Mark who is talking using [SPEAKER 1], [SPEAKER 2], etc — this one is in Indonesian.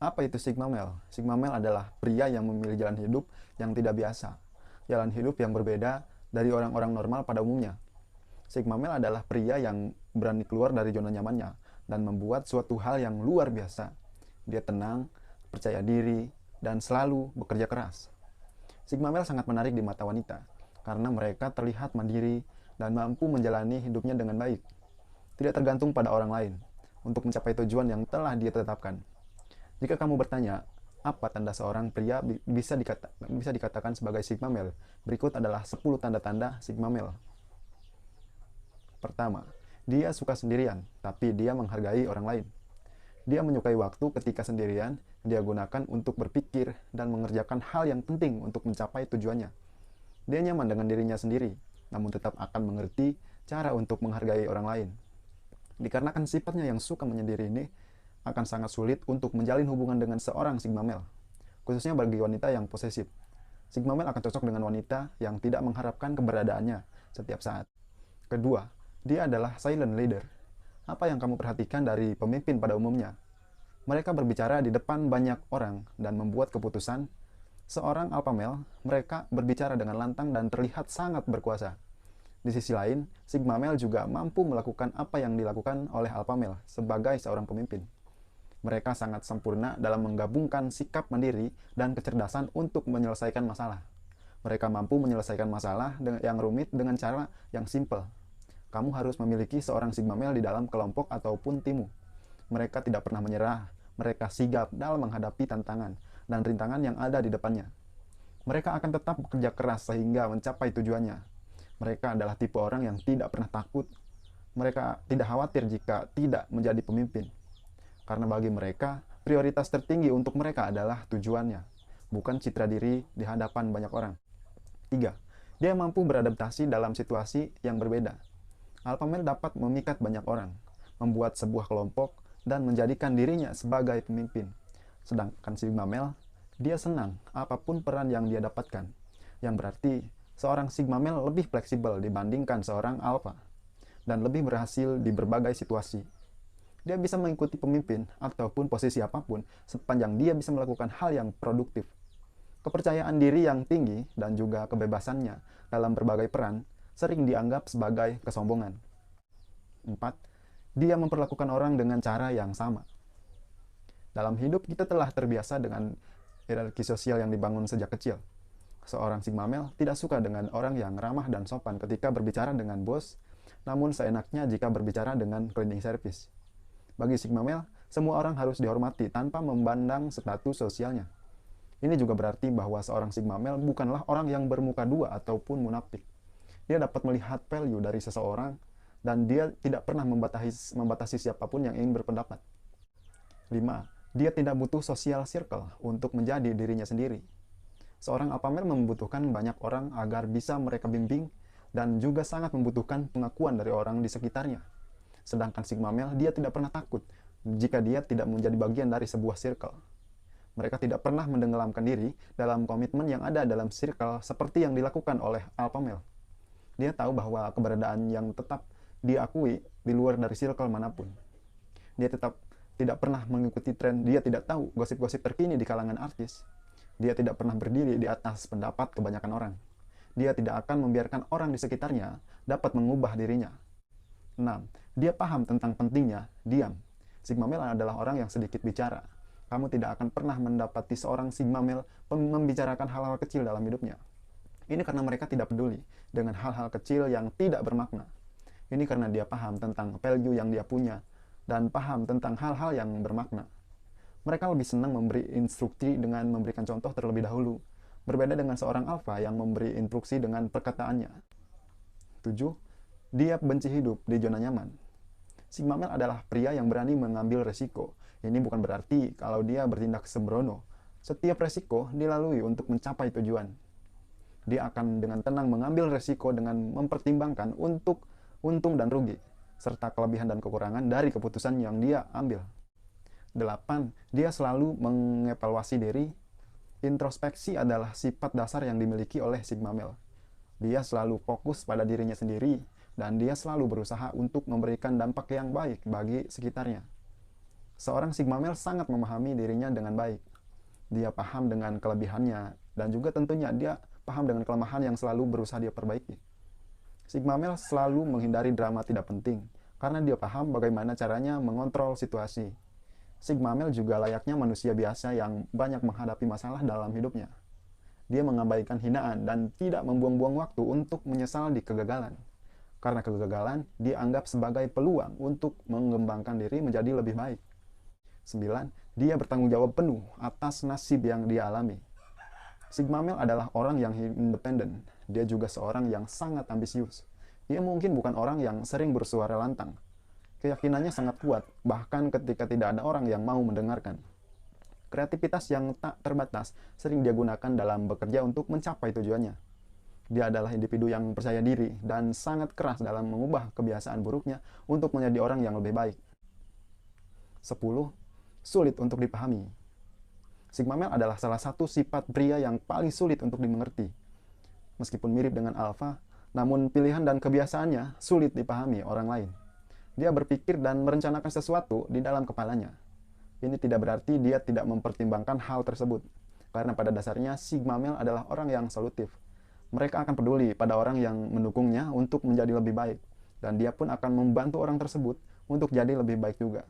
[SPEAKER 1] Apa itu Sigma Male? Sigma Male adalah pria yang memilih jalan hidup yang tidak biasa. Jalan hidup yang berbeda dari orang-orang normal pada umumnya. Sigma Male adalah pria yang berani keluar dari zona nyamannya dan membuat suatu hal yang luar biasa. Dia tenang, percaya diri, dan selalu bekerja keras. Sigma Male sangat menarik di mata wanita karena mereka terlihat mandiri dan mampu menjalani hidupnya dengan baik. Tidak tergantung pada orang lain untuk mencapai tujuan yang telah dia tetapkan. Jika kamu bertanya, apa tanda seorang pria bisa dikatakan sebagai Sigma Male? Berikut adalah 10 tanda-tanda Sigma Male. Pertama, dia suka sendirian, tapi dia menghargai orang lain. Dia menyukai waktu ketika sendirian, dia gunakan untuk berpikir dan mengerjakan hal yang penting untuk mencapai tujuannya. Dia nyaman dengan dirinya sendiri, namun tetap akan mengerti cara untuk menghargai orang lain. Dikarenakan sifatnya yang suka menyendiri ini, akan sangat sulit untuk menjalin hubungan dengan seorang Sigma Male, khususnya bagi wanita yang posesif. Sigma Male akan cocok dengan wanita yang tidak mengharapkan keberadaannya setiap saat. Kedua, dia adalah silent leader. Apa yang kamu perhatikan dari pemimpin pada umumnya? Mereka berbicara di depan banyak orang dan membuat keputusan. Seorang alpha male, mereka berbicara dengan lantang dan terlihat sangat berkuasa. Di sisi lain, Sigma Male juga mampu melakukan apa yang dilakukan oleh alpha male sebagai seorang pemimpin. Mereka sangat sempurna dalam menggabungkan sikap mandiri dan kecerdasan untuk menyelesaikan masalah. Mereka mampu menyelesaikan masalah yang rumit dengan cara yang simpel. Kamu harus memiliki seorang Sigma Male di dalam kelompok ataupun timmu. Mereka tidak pernah menyerah. Mereka sigap dalam menghadapi tantangan dan rintangan yang ada di depannya. Mereka akan tetap bekerja keras sehingga mencapai tujuannya. Mereka adalah tipe orang yang tidak pernah takut. Mereka tidak khawatir jika tidak menjadi pemimpin. Karena bagi mereka, prioritas tertinggi untuk mereka adalah tujuannya, bukan citra diri di hadapan banyak orang. 3. Dia mampu beradaptasi dalam situasi yang berbeda. Alpha male dapat memikat banyak orang, membuat sebuah kelompok, dan menjadikan dirinya sebagai pemimpin. Sedangkan Sigma Male, dia senang apapun peran yang dia dapatkan. Yang berarti, seorang Sigma Male lebih fleksibel dibandingkan seorang Alpha, dan lebih berhasil di berbagai situasi. Dia bisa mengikuti pemimpin ataupun posisi apapun sepanjang dia bisa melakukan hal yang produktif. Kepercayaan diri yang tinggi dan juga kebebasannya dalam berbagai peran sering dianggap sebagai kesombongan. 4. Dia memperlakukan orang dengan cara yang sama. Dalam hidup kita telah terbiasa dengan hierarki sosial yang dibangun sejak kecil. Seorang Sigma Male tidak suka dengan orang yang ramah dan sopan ketika berbicara dengan bos, namun seenaknya jika berbicara dengan cleaning service. Bagi Sigma Male, semua orang harus dihormati tanpa memandang status sosialnya. Ini juga berarti bahwa seorang Sigma Male bukanlah orang yang bermuka dua ataupun munafik. Dia dapat melihat value dari seseorang dan dia tidak pernah membatasi siapapun yang ingin berpendapat. 5. Dia tidak butuh social circle untuk menjadi dirinya sendiri. Seorang alpha male membutuhkan banyak orang agar bisa mereka bimbing dan juga sangat membutuhkan pengakuan dari orang di sekitarnya. Sedangkan Sigma Male, dia tidak pernah takut jika dia tidak menjadi bagian dari sebuah circle. Mereka tidak pernah menenggelamkan diri dalam komitmen yang ada dalam circle seperti yang dilakukan oleh Alpha Male. Dia tahu bahwa keberadaan yang tetap diakui di luar dari circle manapun. Dia tetap tidak pernah mengikuti tren, dia tidak tahu gosip-gosip terkini di kalangan artis. Dia tidak pernah berdiri di atas pendapat kebanyakan orang. Dia tidak akan membiarkan orang di sekitarnya dapat mengubah dirinya. 6. Dia paham tentang pentingnya diam. Sigma Male adalah orang yang sedikit bicara. Kamu tidak akan pernah mendapati seorang Sigma Male membicarakan hal-hal kecil dalam hidupnya. Ini karena mereka tidak peduli dengan hal-hal kecil yang tidak bermakna. Ini karena dia paham tentang value yang dia punya dan paham tentang hal-hal yang bermakna. Mereka lebih senang memberi instruksi dengan memberikan contoh terlebih dahulu, berbeda dengan seorang alpha yang memberi instruksi dengan perkataannya. 7. Dia benci hidup di zona nyaman. Sigma Male adalah pria yang berani mengambil resiko. Ini bukan berarti kalau dia bertindak sembrono. Setiap resiko dilalui untuk mencapai tujuan. Dia akan dengan tenang mengambil resiko dengan mempertimbangkan untuk untung dan rugi, serta kelebihan dan kekurangan dari keputusan yang dia ambil. 8. Dia selalu mengevaluasi diri. Introspeksi adalah sifat dasar yang dimiliki oleh Sigma Male. Dia selalu fokus pada dirinya sendiri, dan dia selalu berusaha untuk memberikan dampak yang baik bagi sekitarnya. Seorang Sigma male sangat memahami dirinya dengan baik. Dia paham dengan kelebihannya, dan juga tentunya dia paham dengan kelemahan yang selalu berusaha dia perbaiki. Sigma male selalu menghindari drama tidak penting, karena dia paham bagaimana caranya mengontrol situasi. Sigma male juga layaknya manusia biasa yang banyak menghadapi masalah dalam hidupnya. Dia mengabaikan hinaan dan tidak membuang-buang waktu untuk menyesal di kegagalan. Karena kegagalan dianggap sebagai peluang untuk mengembangkan diri menjadi lebih baik. 9. Dia bertanggung jawab penuh atas nasib yang dia alami. Sigma male adalah orang yang independen. Dia juga seorang yang sangat ambisius. Dia mungkin bukan orang yang sering bersuara lantang. Keyakinannya sangat kuat, bahkan ketika tidak ada orang yang mau mendengarkan. Kreativitas yang tak terbatas sering dia gunakan dalam bekerja untuk mencapai tujuannya. Dia adalah individu yang percaya diri dan sangat keras dalam mengubah kebiasaan buruknya untuk menjadi orang yang lebih baik. 10. Sulit untuk dipahami. Sigma male adalah salah satu sifat pria yang paling sulit untuk dimengerti. Meskipun mirip dengan alpha, namun pilihan dan kebiasaannya sulit dipahami orang lain. Dia berpikir dan merencanakan sesuatu di dalam kepalanya. Ini tidak berarti dia tidak mempertimbangkan hal tersebut, karena pada dasarnya Sigma male adalah orang yang solutif. Mereka akan peduli pada orang yang mendukungnya untuk menjadi lebih baik, dan dia pun akan membantu orang tersebut untuk jadi lebih baik juga.